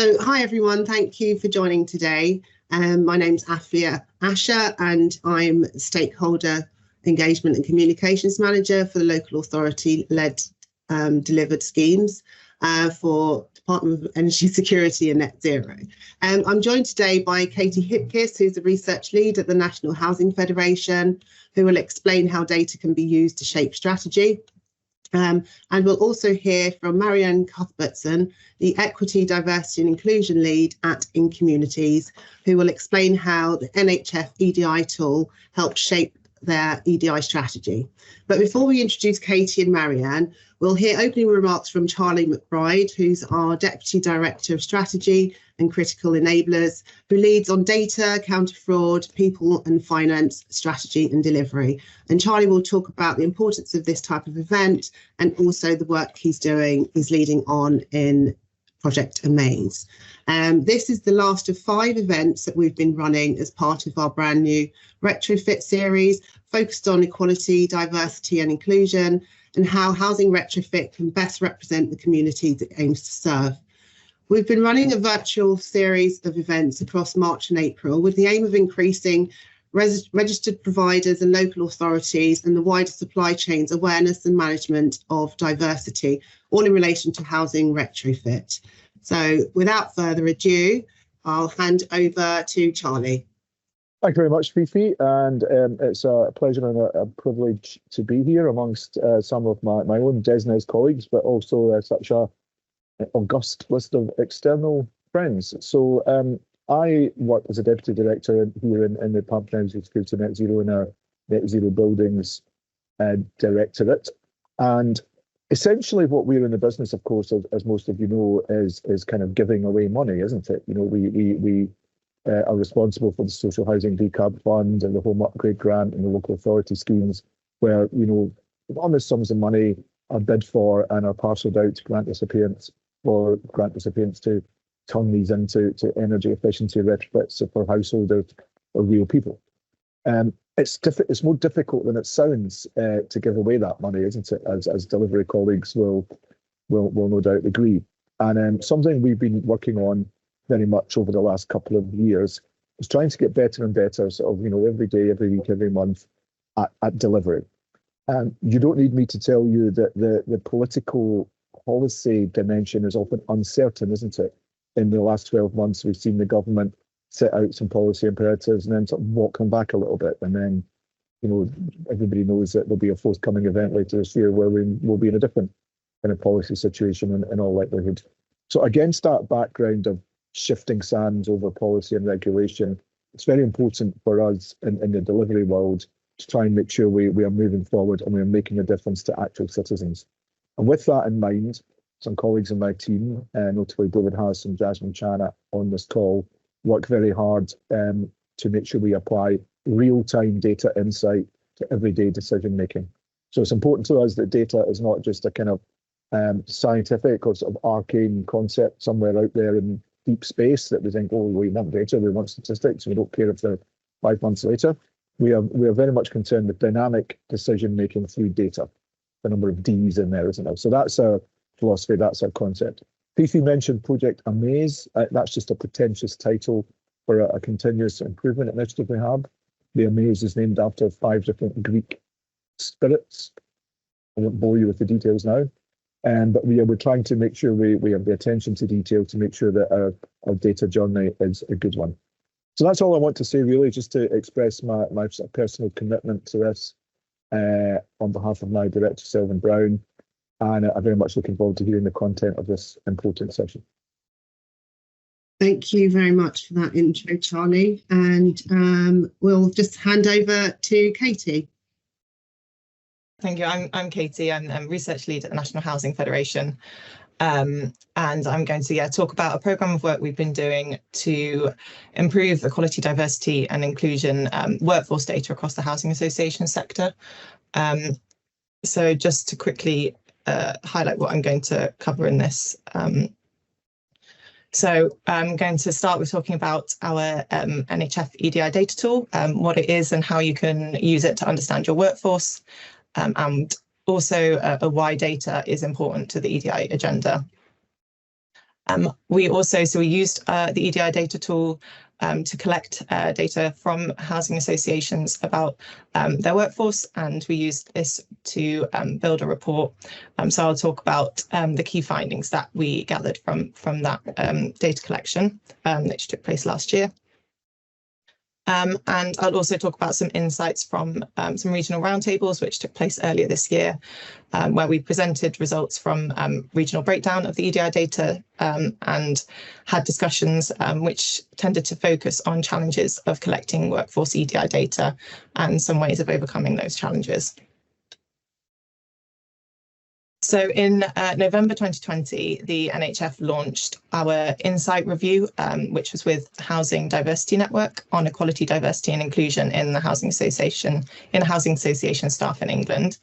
So hi everyone, thank you for joining today. My name's Afia Asher and I'm Stakeholder Engagement and Communications Manager for the local authority-led delivered schemes for Department of Energy Security and Net Zero. I'm joined today by Katie Hipkiss, who's the research lead at the National Housing Federation, who will explain how data can be used to shape strategy. And we'll also hear from Marianne Cuthbertson, the Equity, Diversity and Inclusion Lead at Incommunities, who will explain how the NHF EDI tool helped shape their EDI strategy. But before we introduce Katie and Marianne, we'll hear opening remarks from Charlie McBride, who's our Deputy Director of Strategy and Critical Enablers, who leads on data, counter-fraud, people and finance, strategy and delivery. And Charlie will talk about the importance of this type of event and also the work he's leading on in Project Amaze. This is the last of 5 events that we've been running as part of our brand new retrofit series, focused on equality, diversity and inclusion, and how housing retrofit can best represent the communities it aims to serve. We've been running a virtual series of events across March and April with the aim of increasing registered providers and local authorities and the wider supply chain's awareness and management of diversity, all in relation to housing retrofit. So without further ado, I'll hand over to Charlie. Thank you very much, Fifi, and it's a pleasure and a privilege to be here amongst some of my own DESNES colleagues, but also such a august list of external friends. So I work as a Deputy Director here in the Department of Energy Security Net Zero in our Net Zero Buildings Directorate. And essentially what we're in the business, of course, as most of you know, is kind of giving away money, isn't it? You know, we are responsible for the Social Housing Decarb Fund and the Home Upgrade Grant and the local authority schemes where, you know, enormous sums of money are bid for and are parcelled out to grant recipients to turn these into energy efficiency retrofits for householders or real people. It's more difficult than it sounds to give away that money, isn't it? As delivery colleagues will no doubt agree. And something we've been working on very much over the last couple of years is trying to get better and better, sort of, you know, every day, every week, every month at delivery. And you don't need me to tell you that the political policy dimension is often uncertain, isn't it? In the last 12 months, we've seen the government set out some policy imperatives and then sort of walk them back a little bit. And then, you know, everybody knows that there'll be a forthcoming event later this year where we will be in a different kind of policy situation in all likelihood. So against that background of shifting sands over policy and regulation, it's very important for us in the delivery world to try and make sure we are moving forward and we are making a difference to actual citizens. And with that in mind, some colleagues in my team, notably David Harris and Jasmine Chana on this call, work very hard to make sure we apply real-time data insight to everyday decision making. So it's important to us that data is not just a kind of scientific or sort of arcane concept somewhere out there in deep space that we think, oh, we want data, we want statistics, we don't care if they're 5 months later. We are very much concerned with dynamic decision making through data. The number of Ds in there, isn't there? So that's our philosophy, that's our concept. Fifi mentioned Project Amaze. That's just a pretentious title for a continuous improvement initiative we have. The Amaze is named after 5 different Greek spirits. I won't bore you with the details now. But we're trying to make sure we have the attention to detail to make sure that our data journey is a good one. So that's all I want to say, really, just to express my personal commitment to this on behalf of my director, Selwyn Brown. And I'm very much looking forward to hearing the content of this important session. Thank you very much for that intro, Charlie. And we'll just hand over to Katie. Thank you. I'm Katie. I'm research lead at the National Housing Federation. And I'm going to talk about a programme of work we've been doing to improve equality, diversity and inclusion workforce data across the housing association sector. So just to quickly highlight what I'm going to cover in this. So I'm going to start with talking about our NHF EDI Data Tool, what it is and how you can use it to understand your workforce, and also why data is important to the EDI agenda. We used the EDI Data Tool to collect data from housing associations about their workforce, and we used this to build a report. So I'll talk about the key findings that we gathered from that data collection, which took place last year. And I'll also talk about some insights from some regional roundtables, which took place earlier this year, where we presented results from regional breakdown of the EDI data and had discussions which tended to focus on challenges of collecting workforce EDI data and some ways of overcoming those challenges. So in November 2020, the NHF launched our Insight Review, which was with Housing Diversity Network on equality, diversity and inclusion in the housing association staff in England.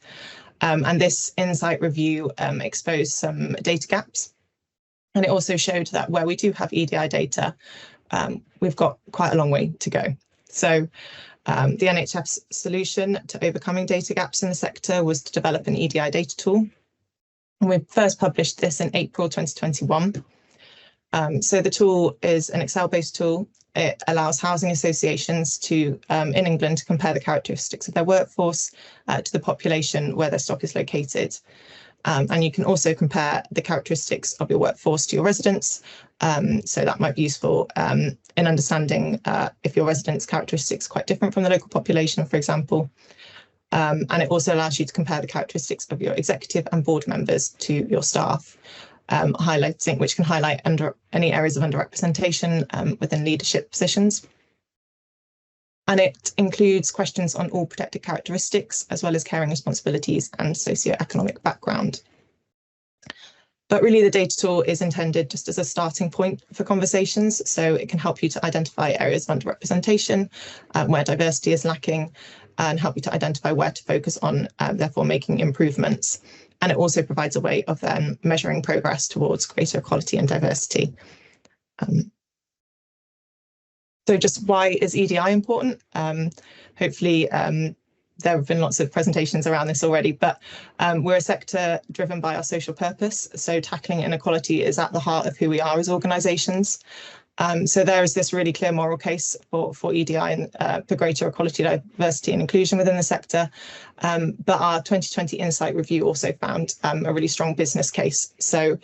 And this Insight Review exposed some data gaps. And it also showed that where we do have EDI data, we've got quite a long way to go. So the NHF's solution to overcoming data gaps in the sector was to develop an EDI data tool. And we first published this in April 2021. So the tool is an Excel-based tool. It allows housing associations to, in England, to compare the characteristics of their workforce to the population where their stock is located. And you can also compare the characteristics of your workforce to your residents. So that might be useful in understanding if your residents' characteristics are quite different from the local population, for example. And it also allows you to compare the characteristics of your executive and board members to your staff, which can highlight any areas of underrepresentation within leadership positions. And it includes questions on all protected characteristics, as well as caring responsibilities and socioeconomic background. But really, the data tool is intended just as a starting point for conversations. So it can help you to identify areas of underrepresentation, where diversity is lacking, and help you to identify where to focus on, therefore making improvements. And it also provides a way of then measuring progress towards greater equality and diversity. So just why is EDI important? Hopefully, there have been lots of presentations around this already, but we're a sector driven by our social purpose. So tackling inequality is at the heart of who we are as organisations. So there is this really clear moral case for EDI and for greater equality, diversity and inclusion within the sector. But our 2020 Insight Review also found a really strong business case. So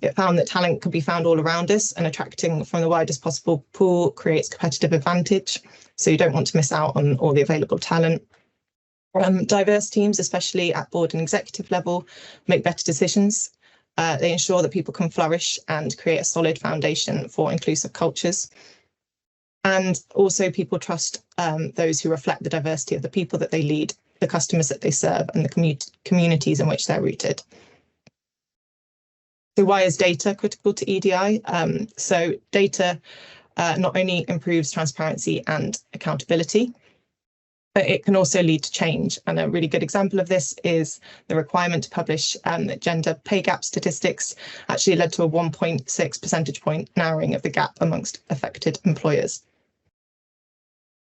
it found that talent could be found all around us, and attracting from the widest possible pool creates competitive advantage. So you don't want to miss out on all the available talent. Diverse teams, especially at board and executive level, make better decisions. They ensure that people can flourish and create a solid foundation for inclusive cultures. And also people trust those who reflect the diversity of the people that they lead, the customers that they serve, and the communities in which they're rooted. So why is data critical to EDI? So data not only improves transparency and accountability, but it can also lead to change. And a really good example of this is the requirement to publish gender pay gap statistics actually led to a 1.6 percentage point narrowing of the gap amongst affected employers.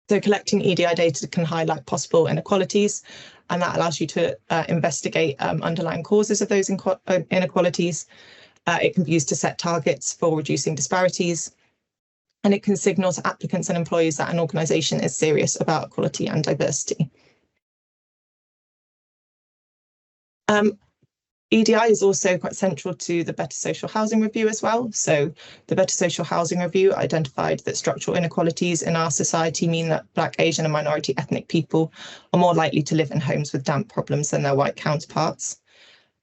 So collecting EDI data can highlight possible inequalities, and that allows you to investigate underlying causes of those inequalities. It can be used to set targets for reducing disparities, and it can signal to applicants and employees that an organisation is serious about equality and diversity. EDI is also quite central to the Better Social Housing Review as well. So the Better Social Housing Review identified that structural inequalities in our society mean that Black, Asian and minority ethnic people are more likely to live in homes with damp problems than their white counterparts.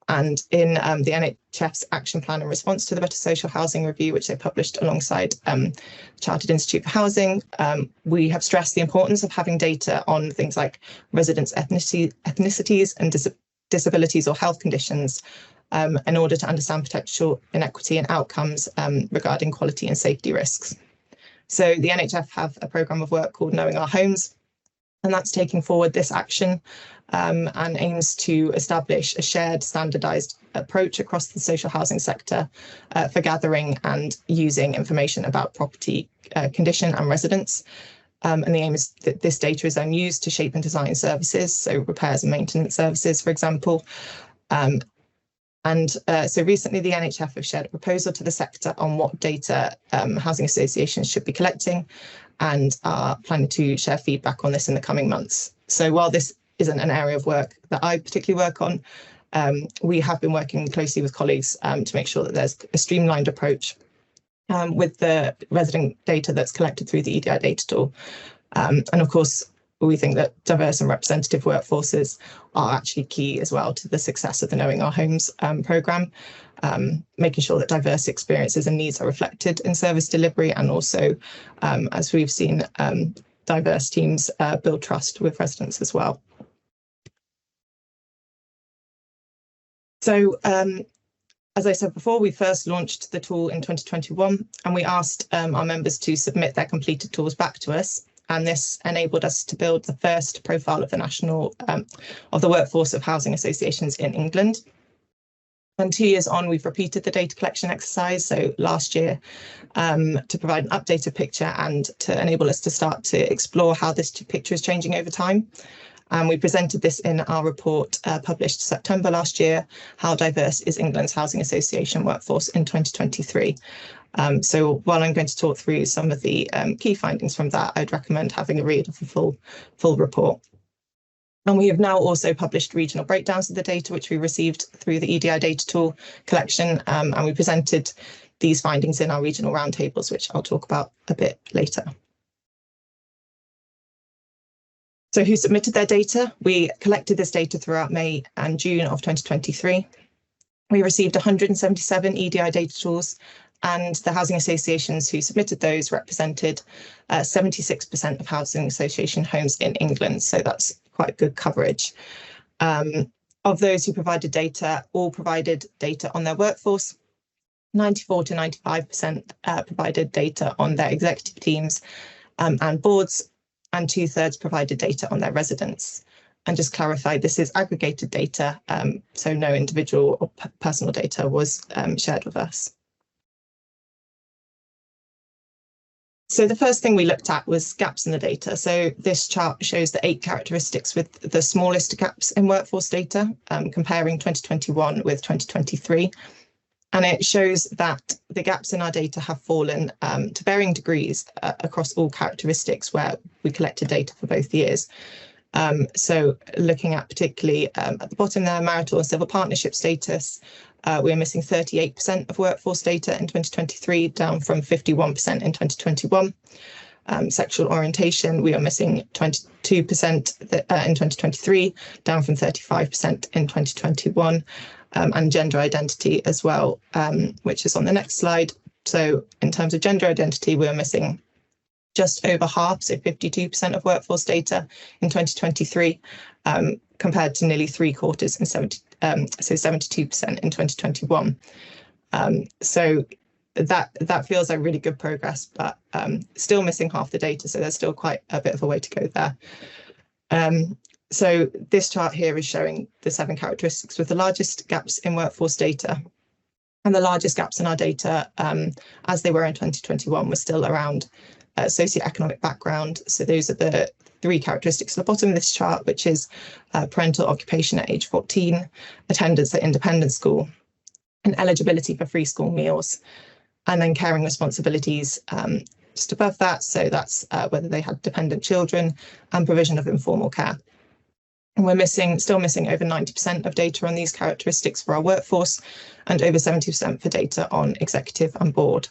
And in the NHF's action plan in response to the Better Social Housing Review, which they published alongside the Chartered Institute for Housing, we have stressed the importance of having data on things like residents' ethnicities and disabilities or health conditions in order to understand potential inequity and outcomes regarding quality and safety risks. So the NHF have a programme of work called Knowing Our Homes, and that's taking forward this action and aims to establish a shared standardised approach across the social housing sector for gathering and using information about property condition and residents. And the aim is that this data is then used to shape and design services, so repairs and maintenance services, for example. And And so recently the NHF have shared a proposal to the sector on what data housing associations should be collecting, and are planning to share feedback on this in the coming months. So while this isn't an area of work that I particularly work on, we have been working closely with colleagues to make sure that there's a streamlined approach with the resident data that's collected through the EDI Data Tool. And of course, we think that diverse and representative workforces are actually key as well to the success of the Knowing Our Homes programme, making sure that diverse experiences and needs are reflected in service delivery, and also, as we've seen, diverse teams build trust with residents as well. So, as I said before, we first launched the tool in 2021, and we asked our members to submit their completed tools back to us. And this enabled us to build the first profile of the workforce of housing associations in England. And 2 years on, we've repeated the data collection exercise. So last year, to provide an updated picture and to enable us to start to explore how this picture is changing over time. And we presented this in our report published September last year, How Diverse is England's Housing Association Workforce in 2023. So while I'm going to talk through some of the key findings from that, I'd recommend having a read of the full report. And we have now also published regional breakdowns of the data, which we received through the EDI Data Tool collection, and we presented these findings in our regional roundtables, which I'll talk about a bit later. So who submitted their data? We collected this data throughout May and June of 2023. We received 177 EDI data tools, and the housing associations who submitted those represented 76% of housing association homes in England. So that's quite good coverage. Of those who provided data, all provided data on their workforce. 94 to 95% provided data on their executive teams and boards, and 2/3 provided data on their residents. And just clarify, this is aggregated data, so no individual or personal data was shared with us. So the first thing we looked at was gaps in the data. So this chart shows the 8 characteristics with the smallest gaps in workforce data, comparing 2021 with 2023. And it shows that the gaps in our data have fallen to varying degrees across all characteristics where we collected data for both years. So looking at particularly at the bottom there, marital and civil partnership status, we're missing 38% of workforce data in 2023, down from 51% in 2021. Sexual orientation, we are missing 22% in 2023, down from 35% in 2021. And gender identity as well, which is on the next slide. So in terms of gender identity, we're missing just over half, so 52% of workforce data in 2023, compared to nearly 3/4 in 72% in 2021. So that feels like really good progress, but still missing half the data. So there's still quite a bit of a way to go there. So this chart here is showing the 7 characteristics with the largest gaps in workforce data. And the largest gaps in our data, as they were in 2021, were still around socioeconomic background. So those are the 3 characteristics at the bottom of this chart, which is parental occupation at age 14, attendance at independent school, and eligibility for free school meals. And then caring responsibilities just above that. So that's whether they had dependent children and provision of informal care. And we're still missing over 90% of data on these characteristics for our workforce, and over 70% for data on executive and board.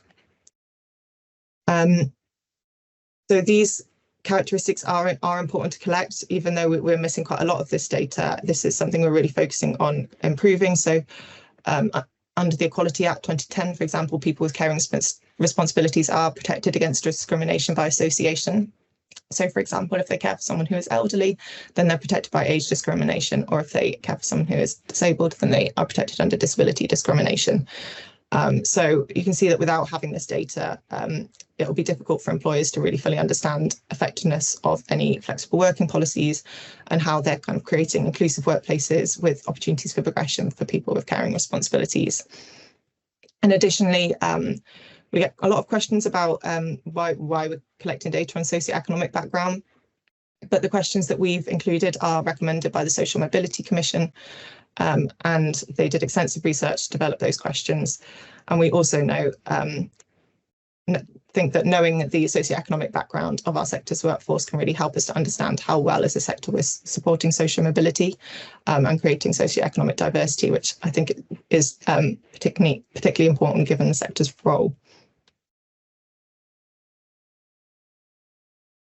So these characteristics are important to collect, even though we're missing quite a lot of this data. This is something we're really focusing on improving. So under the Equality Act 2010, for example, people with caring responsibilities are protected against discrimination by association. So, for example, if they care for someone who is elderly, then they're protected by age discrimination, or if they care for someone who is disabled, then they are protected under disability discrimination. So you can see that without having this data, it will be difficult for employers to really fully understand effectiveness of any flexible working policies and how they're kind of creating inclusive workplaces with opportunities for progression for people with caring responsibilities. And additionally, we get a lot of questions about why we're collecting data on socioeconomic background. But the questions that we've included are recommended by the Social Mobility Commission, and they did extensive research to develop those questions. And we also think that knowing the socioeconomic background of our sector's workforce can really help us to understand how well as a sector we're supporting social mobility and creating socioeconomic diversity, which I think is particularly important given the sector's role.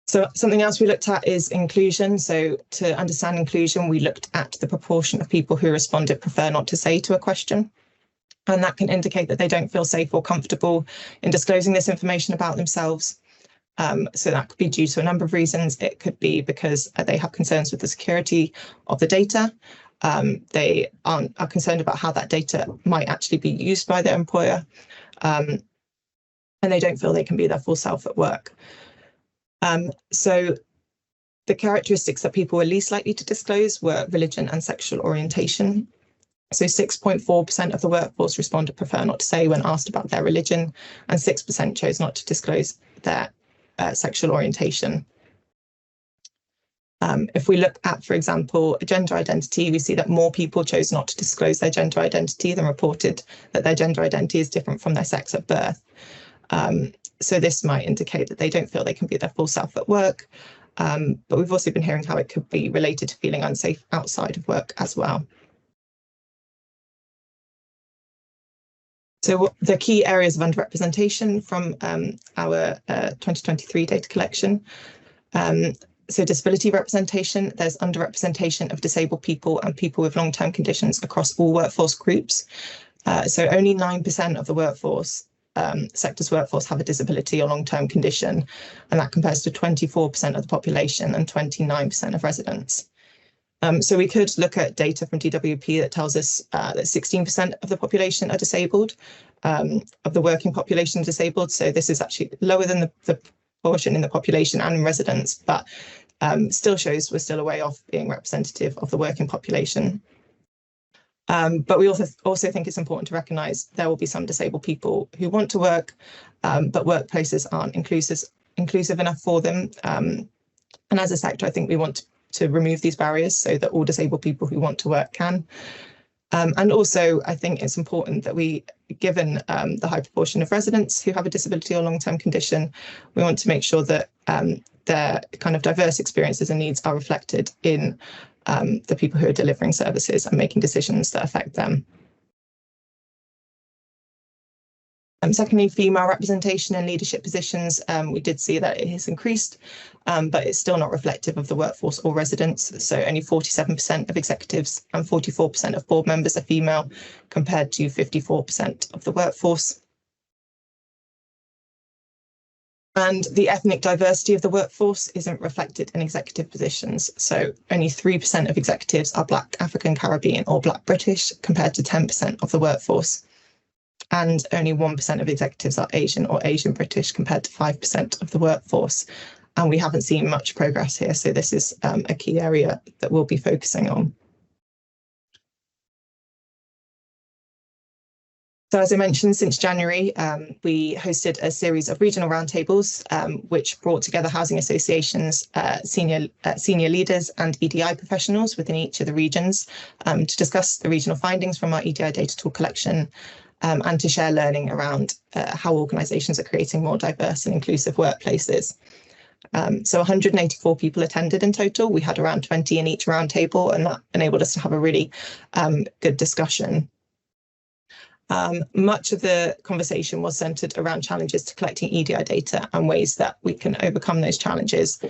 So something else we looked at is inclusion. So to understand inclusion, we looked at the proportion of people who responded prefer not to say to a question. And that can indicate that they don't feel safe or comfortable in disclosing this information about themselves. So that could be due to a number of reasons. It could be because they have concerns with the security of the data. They are concerned about how that data might actually be used by their employer. And they don't feel they can be their full self at work. So the characteristics that people were least likely to disclose were religion and sexual orientation. So 6.4% of the workforce responded prefer not to say when asked about their religion, and 6% chose not to disclose their sexual orientation. If we look at, for example, gender identity, we see that more people chose not to disclose their gender identity than reported that their gender identity is different from their sex at birth. So this might indicate that they don't feel they can be their full self at work. But we've also been hearing how it could be related to feeling unsafe outside of work as well. So the key areas of underrepresentation from our 2023 data collection. So disability representation, there's underrepresentation of disabled people and people with long-term conditions across all workforce groups. So only 9% of the workforce, sector's workforce have a disability or long-term condition, and that compares to 24% of the population and 29% of residents. So we could look at data from DWP that tells us that 16% of the population are disabled, of the working population disabled. So this is actually lower than the proportion in the population and in residents, but still shows we're still a way off being representative of the working population. But we also think it's important to recognise there will be some disabled people who want to work, but workplaces aren't inclusive enough for them. And as a sector, I think we want to remove these barriers so that all disabled people who want to work can. And also, I think it's important that we, given the high proportion of residents who have a disability or long-term condition, we want to make sure that their kind of diverse experiences and needs are reflected in the people who are delivering services and making decisions that affect them. Secondly, female representation in leadership positions, we did see that it has increased, but it's still not reflective of the workforce or residents. So only 47% of executives and 44% of board members are female, compared to 54% of the workforce. And the ethnic diversity of the workforce isn't reflected in executive positions. So only 3% of executives are Black, African, Caribbean or Black British, compared to 10% of the workforce. And only 1% of executives are Asian or Asian British, compared to 5% of the workforce. And we haven't seen much progress here, so this is a key area that we'll be focusing on. So as I mentioned, since January, we hosted a series of regional roundtables, which brought together housing associations, senior leaders and EDI professionals within each of the regions to discuss the regional findings from our EDI Data Tool collection, and to share learning around how organisations are creating more diverse and inclusive workplaces. So 184 people attended in total. We had around 20 in each roundtable, and that enabled us to have a really good discussion. Much of the conversation was centred around challenges to collecting EDI data and ways that we can overcome those challenges.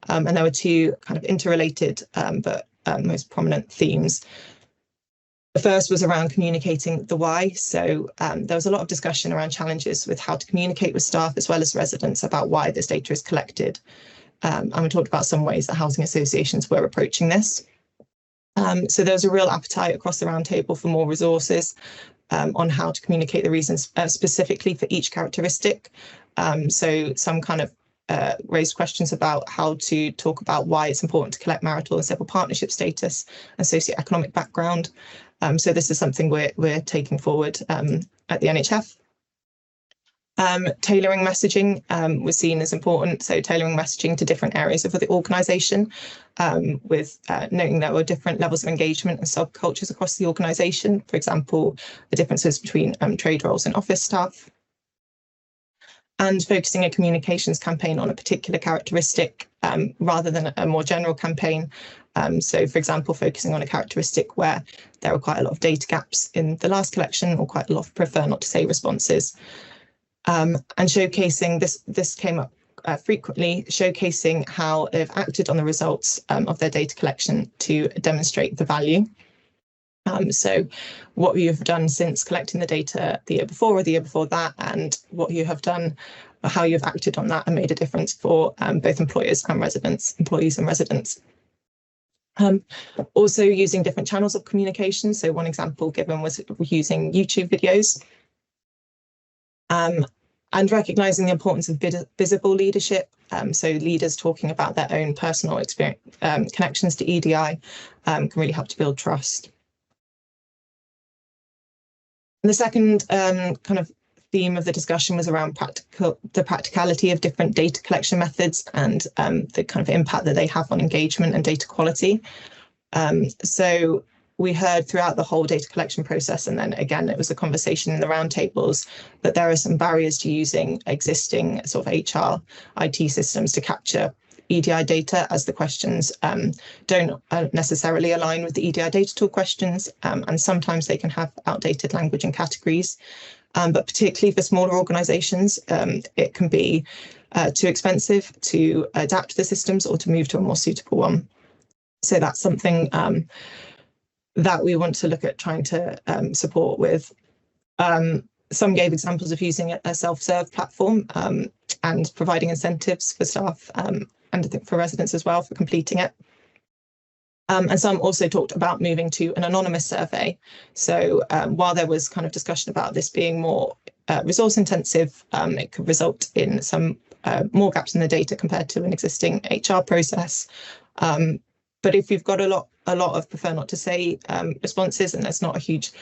And there were two kind of interrelated but most prominent themes. The first was around communicating the why. So there was a lot of discussion around challenges with how to communicate with staff as well as residents about why this data is collected. And we talked about some ways that housing associations were approaching this. So there was a real appetite across the roundtable for more resources on how to communicate the reasons specifically for each characteristic. So some kind of raised questions about how to talk about why it's important to collect marital and civil partnership status and socioeconomic background. So this is something we're taking forward at the NHF. Tailoring messaging was seen as important, so tailoring messaging to different areas of the organisation, with noting there were different levels of engagement and subcultures across the organisation. For example, the differences between trade roles and office staff. And focusing a communications campaign on a particular characteristic rather than a more general campaign. So, for example, focusing on a characteristic where there were quite a lot of data gaps in the last collection, or quite a lot of prefer not to say responses. And showcasing, this came up frequently, showcasing how they've acted on the results of their data collection to demonstrate the value. So what you have done since collecting the data the year before or the year before that, and what you have done, or how you've acted on that and made a difference for both employers and residents, employees and residents. Also using different channels of communication. So one example given was using YouTube videos. And recognising the importance of visible leadership. So leaders talking about their own personal experience, connections to EDI can really help to build trust. And the second kind of theme of the discussion was around the practicality of different data collection methods and the kind of impact that they have on engagement and data quality. So we heard throughout the whole data collection process, and then again, it was a conversation in the roundtables, that there are some barriers to using existing sort of HR IT systems to capture EDI data, as the questions don't necessarily align with the EDI Data Tool questions, and sometimes they can have outdated language and categories. But particularly for smaller organisations, it can be too expensive to adapt the systems or to move to a more suitable one. So that's something that we want to look at trying to support with. Some gave examples of using a self-serve platform and providing incentives for staff and I think for residents as well for completing it. And some also talked about moving to an anonymous survey. So while there was kind of discussion about this being more resource intensive, it could result in some more gaps in the data compared to an existing HR process. But if you've got a lot of prefer not to say responses, and there's not a huge,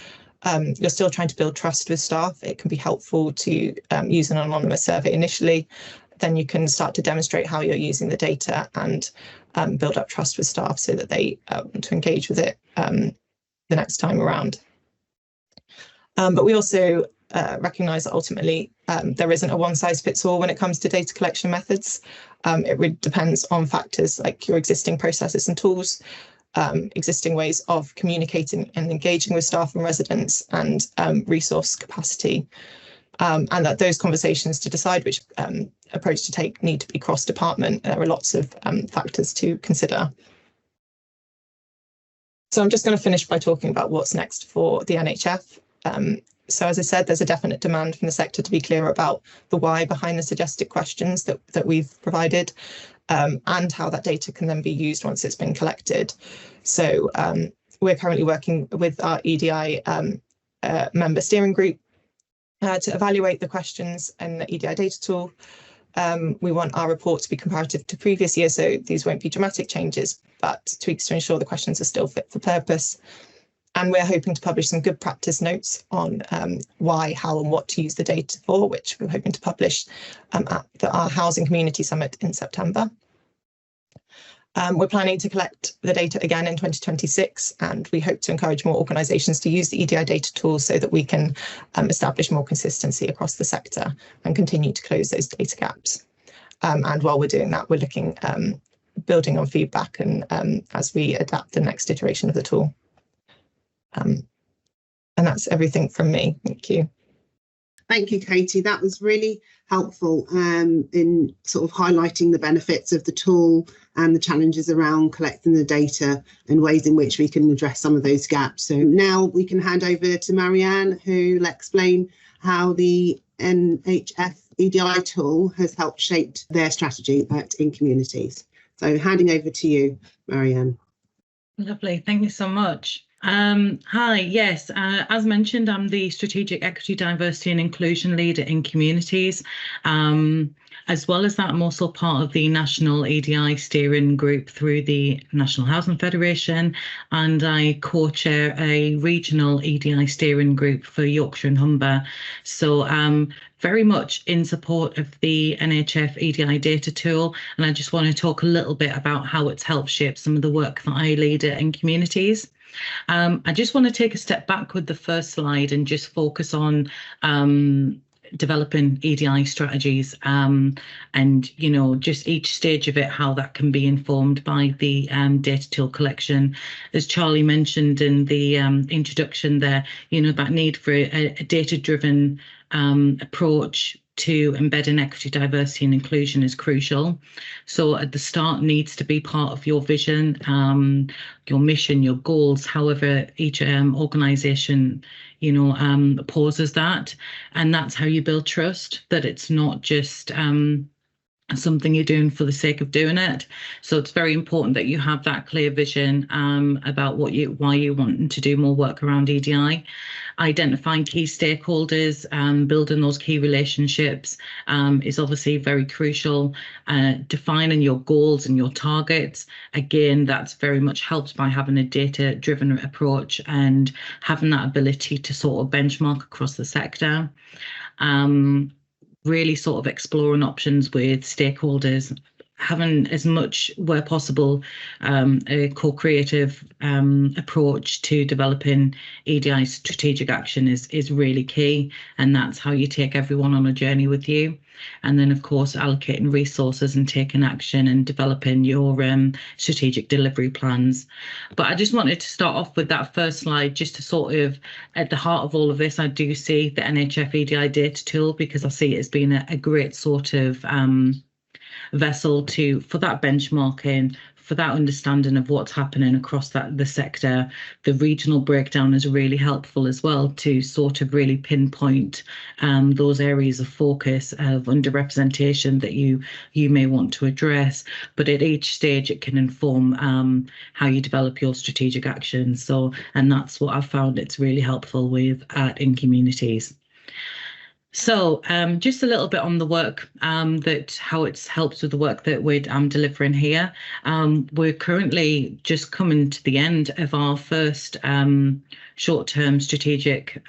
you're still trying to build trust with staff, it can be helpful to use an anonymous survey initially. Then you can start to demonstrate how you're using the data and build up trust with staff so that they want to engage with it the next time around. But we also recognise that ultimately there isn't a one-size-fits-all when it comes to data collection methods. It really depends on factors like your existing processes and tools, existing ways of communicating and engaging with staff and residents, and resource capacity. And that those conversations to decide which approach to take need to be cross-department. There are lots of factors to consider. So I'm just going to finish by talking about what's next for the NHF. So as I said, there's a definite demand from the sector to be clear about the why behind the suggested questions that we've provided, and how that data can then be used once it's been collected. So we're currently working with our EDI member steering group to evaluate the questions in the EDI Data Tool. We want our report to be comparative to previous years, so these won't be dramatic changes, but tweaks to ensure the questions are still fit for purpose. And we're hoping to publish some good practice notes on why, how and what to use the data for, which we're hoping to publish at our Housing Community Summit in September. We're planning to collect the data again in 2026, and we hope to encourage more organisations to use the EDI Data Tool so that we can establish more consistency across the sector and continue to close those data gaps. And while we're doing that, we're looking, building on feedback and as we adapt the next iteration of the tool. And that's everything from me. Thank you. Thank you, Katie. That was really helpful in sort of highlighting the benefits of the tool and the challenges around collecting the data and ways in which we can address some of those gaps. So now we can hand over to Marianne, who will explain how the NHF EDI tool has helped shape their strategy at Incommunities. So handing over to you, Marianne. Lovely, thank you so much. Hi, yes, as mentioned, I'm the Strategic Equity, Diversity and Inclusion Leader in Communities. As well as that, I'm also part of the National EDI Steering Group through the National Housing Federation, and I co-chair a regional EDI steering group for Yorkshire and Humber. So very much in support of the NHF EDI Data Tool, and I just want to talk a little bit about how it's helped shape some of the work that I lead in communities. I just want to take a step back with the first slide and just focus on developing EDI strategies and, you know, just each stage of it, how that can be informed by the data tool collection. As Charlie mentioned in the introduction there, you know, that need for a data-driven approach to embedding equity, diversity and inclusion is crucial. So at the start needs to be part of your vision, your mission, your goals, however each organisation, you know, poses that. And that's how you build trust, that it's not just something you're doing for the sake of doing it. So it's very important that you have that clear vision about why you want to do more work around EDI. Identifying key stakeholders, building those key relationships is obviously very crucial. Defining your goals and your targets, again, that's very much helped by having a data-driven approach and having that ability to sort of benchmark across the sector. Really sort of exploring options with stakeholders, having as much where possible a co-creative approach to developing EDI strategic action is really key, and that's how you take everyone on a journey with you. And then, of course, allocating resources and taking action and developing your strategic delivery plans. But I just wanted to start off with that first slide, just to sort of, at the heart of all of this, I do see the NHF EDI Data Tool, because I see it as being a great sort of vessel for that benchmarking, for that understanding of what's happening across the sector. The regional breakdown is really helpful as well to sort of really pinpoint those areas of focus of underrepresentation that you may want to address. But at each stage, it can inform how you develop your strategic actions. So, and that's what I've found it's really helpful with at Incommunities. So just a little bit on the work, how it's helped with the work that we're delivering here. We're currently just coming to the end of our first short-term strategic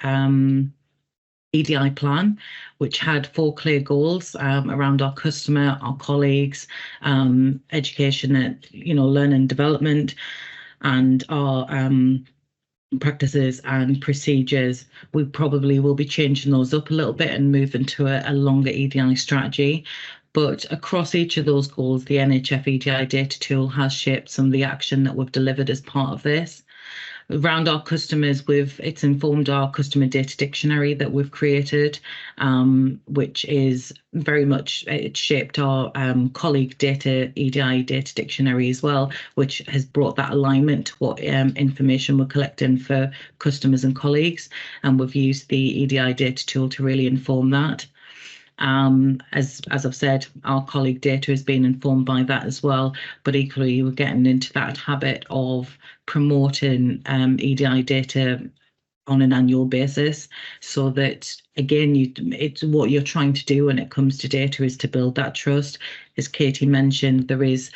EDI plan, which had 4 clear goals around our customer, our colleagues, education, you know, learning and development, and our practices and procedures. We probably will be changing those up a little bit and move into a longer EDI strategy. But across each of those goals, the NHF EDI Data Tool has shaped some of the action that we've delivered as part of this. Around our customers, it's informed our customer data dictionary that we've created, which is very much, it shaped our colleague data, EDI data dictionary as well, which has brought that alignment to what information we're collecting for customers and colleagues. And we've used the EDI Data Tool to really inform that. As I've said, our colleague data has been informed by that as well, but equally we're getting into that habit of promoting EDI data on an annual basis, so that again, it's what you're trying to do when it comes to data is to build that trust. As Katie mentioned, there is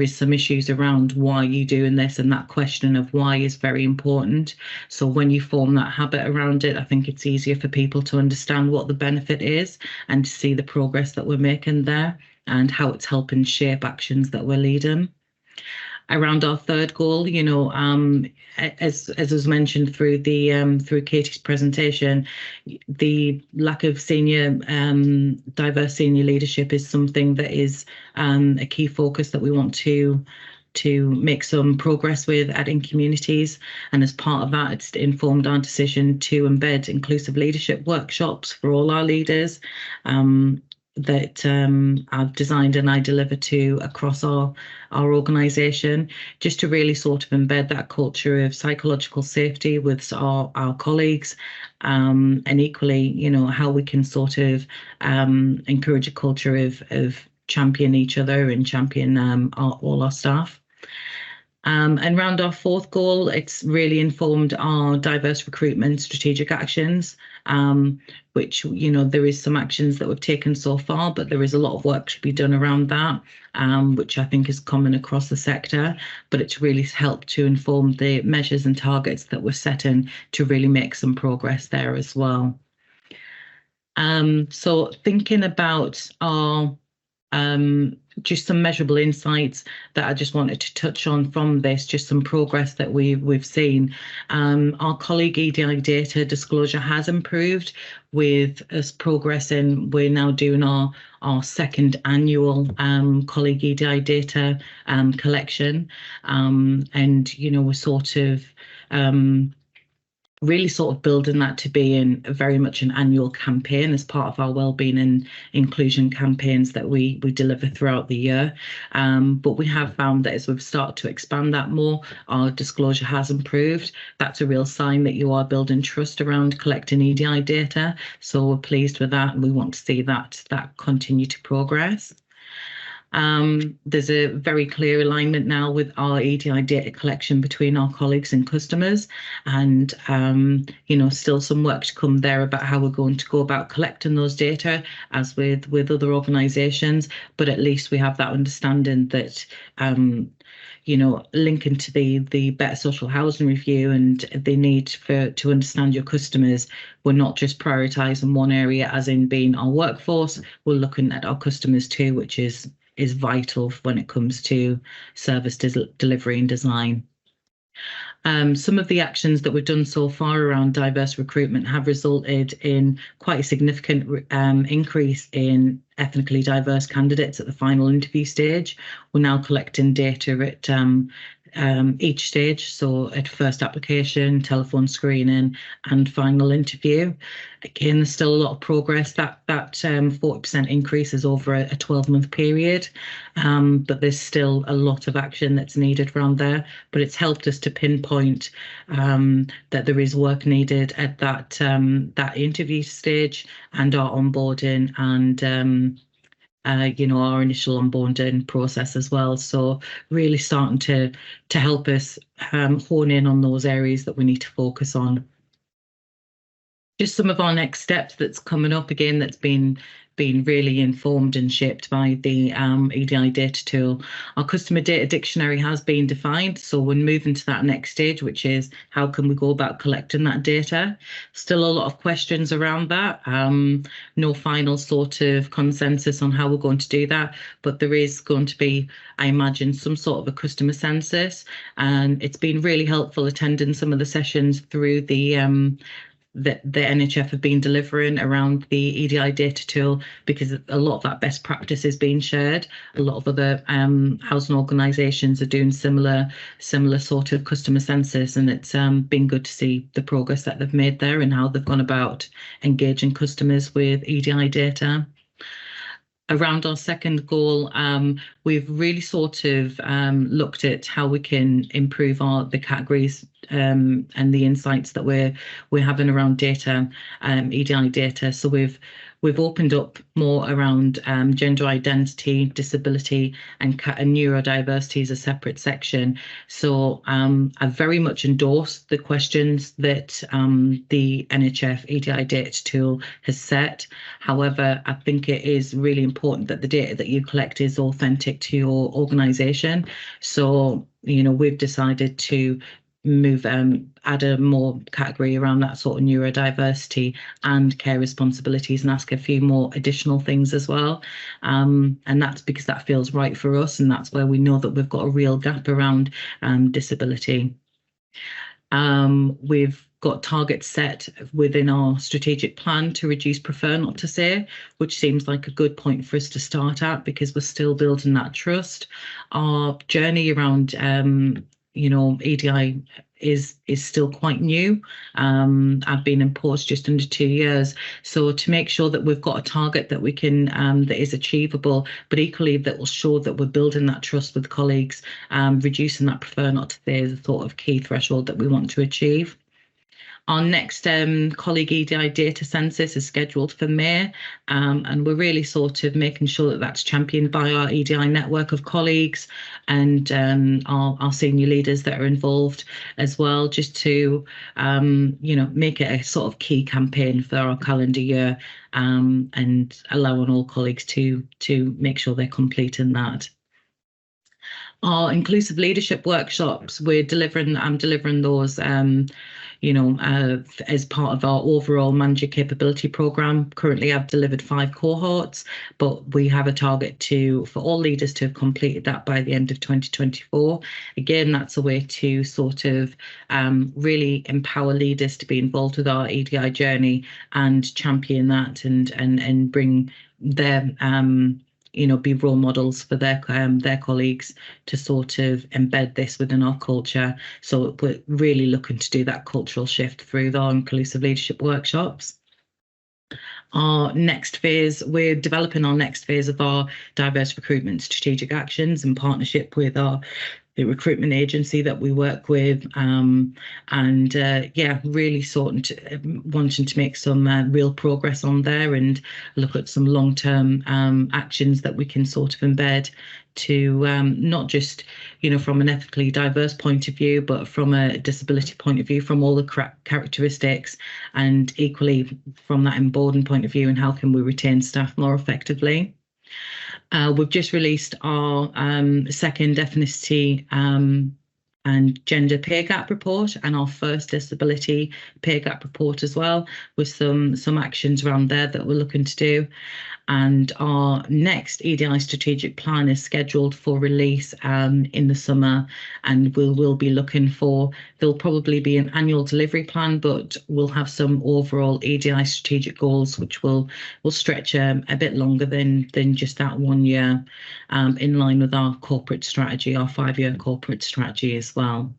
some issues around why you're doing this, and that question of why is very important. So when you form that habit around it, I think it's easier for people to understand what the benefit is and to see the progress that we're making there and how it's helping shape actions that we're leading. Around our third goal, you know, as was mentioned through Katie's presentation, the lack of diverse senior leadership is something that is a key focus that we want to make some progress with at Incommunities. And as part of that, it's informed our decision to embed inclusive leadership workshops for all our leaders that I've designed and I deliver to across our organisation, just to really sort of embed that culture of psychological safety with our colleagues, and equally, you know, how we can sort of encourage a culture of champion each other and champion all our staff. And around our fourth goal, it's really informed our diverse recruitment strategic actions, which, there is some actions that we've taken so far, but there is a lot of work to be done around that, which I think is common across the sector. But it's really helped to inform the measures and targets that we're setting to really make some progress there as well. So thinking about our just some measurable insights that I just wanted to touch on from this, just some progress that we've seen. Our colleague EDI Data disclosure has improved with us progressing. We're now doing our second annual colleague EDI Data collection, and we're sort of really sort of building that to be in very much an annual campaign as part of our wellbeing and inclusion campaigns that we deliver throughout the year. But we have found that as we've started to expand that more, our disclosure has improved. That's a real sign that you are building trust around collecting EDI data. So we're pleased with that, and we want to see that continue to progress. There's a very clear alignment now with our EDI data collection between our colleagues and customers, and still some work to come there about how we're going to go about collecting those data as with other organisations, but at least we have that understanding that linking to the Better Social Housing Review and the need to understand your customers, we're not just prioritising one area as in being our workforce, we're looking at our customers too, which is vital when it comes to service delivery and design. Some of the actions that we've done so far around diverse recruitment have resulted in quite a significant increase in ethnically diverse candidates at the final interview stage. We're now collecting data at each stage, so at first application, telephone screening, and final interview. Again, there's still a lot of progress. That 40% increase is over a 12-month period, but there's still a lot of action that's needed around there. But it's helped us to pinpoint that there is work needed at that interview stage and our onboarding and our initial onboarding process as well. So really starting to help us hone in on those areas that we need to focus on. Just some of our next steps that's coming up again that's been really informed and shaped by the EDI Data Tool. Our customer data dictionary has been defined, so we're moving to that next stage, which is how can we go about collecting that data. Still a lot of questions around that. No final sort of consensus on how we're going to do that, but there is going to be, I imagine, some sort of a customer census, and it's been really helpful attending some of the sessions through the NHF have been delivering around the EDI Data Tool, because a lot of that best practice is being shared. A lot of other housing organisations are doing similar sort of customer census, and it's been good to see the progress that they've made there and how they've gone about engaging customers with EDI data. Around our second goal, we've really sort of looked at how we can improve the categories and the insights that we're having around data, EDI data. So we've opened up more around gender identity, disability, and neurodiversity as a separate section. So I very much endorse the questions that the NHF EDI Data Tool has set. However, I think it is really important that the data that you collect is authentic to your organisation. So, we've decided to add a more category around that sort of neurodiversity and care responsibilities, and ask a few more additional things as well. And that's because that feels right for us, and that's where we know that we've got a real gap around disability. We've got targets set within our strategic plan to reduce prefer not to say, which seems like a good point for us to start at, because we're still building that trust. Our journey around EDI is still quite new. I've been in post just under 2 years, so to make sure that we've got a target that we can that is achievable, but equally that will show that we're building that trust with colleagues, reducing that prefer not to say is a sort of key threshold that we want to achieve. Our next colleague EDI data census is scheduled for May, and we're really sort of making sure that that's championed by our EDI network of colleagues and our senior leaders that are involved as well, just to make it a sort of key campaign for our calendar year, and allowing all colleagues to make sure they're completing that. Our inclusive leadership workshops, I'm delivering those as part of our overall manager capability program. Currently, I've delivered 5 cohorts, but we have a target for all leaders to have completed that by the end of 2024. Again, that's a way to sort of really empower leaders to be involved with our EDI journey and champion that and bring their be role models for their colleagues to sort of embed this within our culture. So we're really looking to do that cultural shift through our inclusive leadership workshops. Our next phase, we're developing our next phase of our diverse recruitment strategic actions in partnership with the recruitment agency that we work with, really wanting to make some real progress on there and look at some long-term actions that we can sort of embed to not just from an ethically diverse point of view, but from a disability point of view, from all the characteristics, and equally from that emboldened point of view, and how can we retain staff more effectively. We've just released our second ethnicity and gender pay gap report, and our first disability pay gap report as well, with some actions around there that we're looking to do. And our next EDI strategic plan is scheduled for release in the summer, and we'll be looking there'll probably be an annual delivery plan, but we'll have some overall EDI strategic goals which will stretch a bit longer than just that 1 year, in line with our corporate strategy, our 5-year corporate strategy as well.